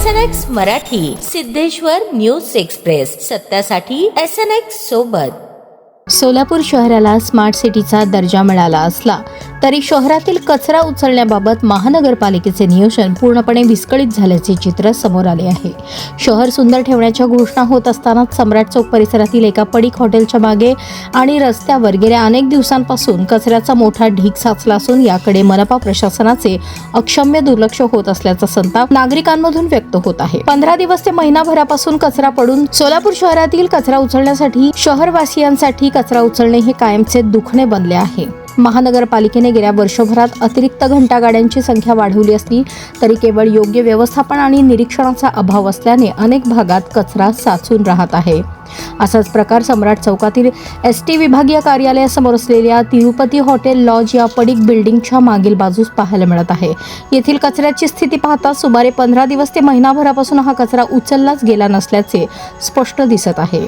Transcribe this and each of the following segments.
SNX Marathi, Siddheshwar news express, सत्यासाठी SNX सोबत. सोलापूर शहराला स्मार्ट सिटीचा दर्जा मिळाला असला तरी शहरातील कचरा उचलण्याबाबत महानगरपालिकेचे नियोजन पूर्णपणे विस्कळीत झाल्याचे चित्र समोर आले आहे. शहर सुंदर ठेवण्याच्या घोषणा होत असतानाच सम्राट चौक परिसरातील एका पडीक हॉटेलच्या मागे आणि रस्त्यावर गेल्या अनेक दिवसांपासून कचऱ्याचा मोठा ढीग साचला असून याकडे मनपा प्रशासनाचे अक्षम्य दुर्लक्ष होत असल्याचा संताप नागरिकांमधून व्यक्त होत आहे. 15 दिवस ते महिनाभरापासून कचरा पडून सोलापूर शहरातील कचरा उचलण्यासाठी शहरवासियांसाठी कचरा उचलणे हे कायमचे दुखणे बनले आहे. महानगरपालिकेने गेल्या वर्षभरात अतिरिक्त घंटागाड्यांची संख्या वाढवली असली तरी केवळ योग्य व्यवस्थापन आणि निरीक्षणाचा अभाव असल्याने अनेक भागात कचरा साचून राहत आहे. असाच प्रकार सम्राट चौकातील ST विभागीय कार्यालयासमोर असलेल्या तिरुपती हॉटेल लॉज या पडीक बिल्डिंगच्या मागील बाजूस पाहायला मिळत आहे. येथील कचऱ्याची स्थिती पाहता सुमारे 15 दिवस ते महिनाभरापासून हा कचरा उचललाच गेला नसल्याचे स्पष्ट दिसत आहे.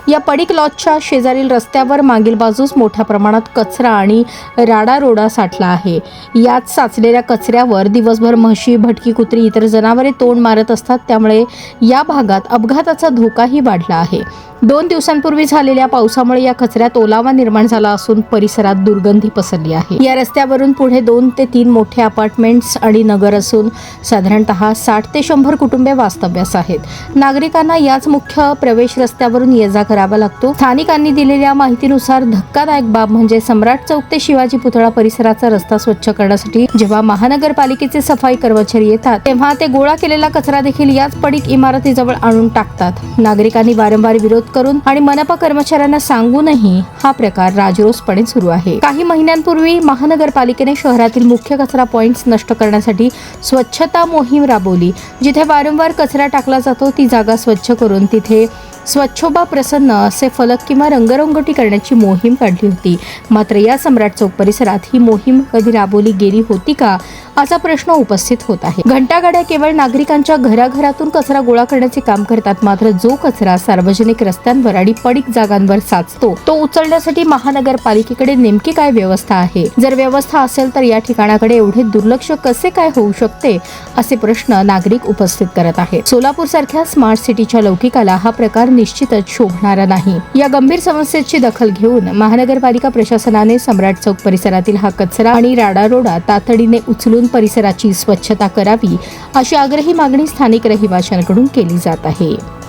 या पडीक लॉजच्या शेजारील रस्त्यावर मागील बाजूस मोठ्या प्रमाणात कचरा आणि राडारोडा साठला आहे. यात साचलेल्या कचऱ्यावर दिवसभर म्हशी, भटकी कुत्री, इतर जनावरे तोंड मारत असतात. त्यामुळे या भागात अपघाताचा धोकाही वाढला आहे. 2 दिवसांपूर्वी झालेल्या पावसामुळे या कचऱ्यात ओलावा निर्माण झाला असून परिसरात दुर्गंधी पसरली आहे. या रस्त्यावरून पुढे 2 ते 3 मोठे अपार्टमेंट्स आणि नगर असून साधारणतः 60 ते 100 कुटुंबे वास्तव्यास आहेत. नागरिकांना याच मुख्य प्रवेश रस्त्यावरून ये-जा करावा लागतो. स्थानिकांनी दिलेल्या माहितीनुसार धक्कादायक बाब म्हणजे सम्राट चौक ते शिवाजी पुतळा परिसराचा रस्ता स्वच्छ करण्यासाठी जेव्हा महानगरपालिकेचे सफाई कर्मचारी येतात तेव्हा ते गोळा केलेला कचरा देखील याच पडीक इमारतीजवळ आणून टाकतात. नागरिकांनी वारंवार विरोध करून आणि मनपा कर्मचाऱ्यांना सांगूनही हा प्रकार राजरोसपणे सुरू आहे. काही महिन्यांपूर्वी महानगरपालिकेने शहरातील मुख्य कचरा पॉइंट्स नष्ट करण्यासाठी स्वच्छता मोहीम राबवली. जिथे वारंवार कचरा टाकला जातो ती जागा स्वच्छ करून तिथे स्वच्छोबा प्रसन्न असे फलक किंवा रंगरंगोटी करण्याची मोहीम काढली होती. मात्र या सम्राट चौक परिसरात ही मोहीम कधी राबवली गेली होती का असा प्रश्न उपस्थित होत आहे. घंटागाड्या केवळ नागरिकांच्या घराघरातून कचरा गोळा करण्याचे काम करतात. मात्र जो कचरा सार्वजनिक रस्त्यांवर आणि पडीक जागांवर साचतो तो उचलण्यासाठी महानगरपालिकेकडे नेमकी काय व्यवस्था आहे? जर व्यवस्था असेल तर या ठिकाणाकडे एवढे दुर्लक्ष कसे काय होऊ शकते असे प्रश्न नागरिक उपस्थित करत आहेत. सोलापूर सारख्या स्मार्ट सिटीच्या लौकिकाला हा प्रकार निश्चितच शोभणारा नाही. या गंभीर समस्येची दखल घेऊन महानगरपालिका प्रशासनाने सम्राट चौक परिसरातील हा कचरा आणि राडारोडा तातडीने उचलून परिसराची स्वच्छता करावी अशी आग्रही मागणी स्थानिक रहिवाशांकडून केली जात आहे.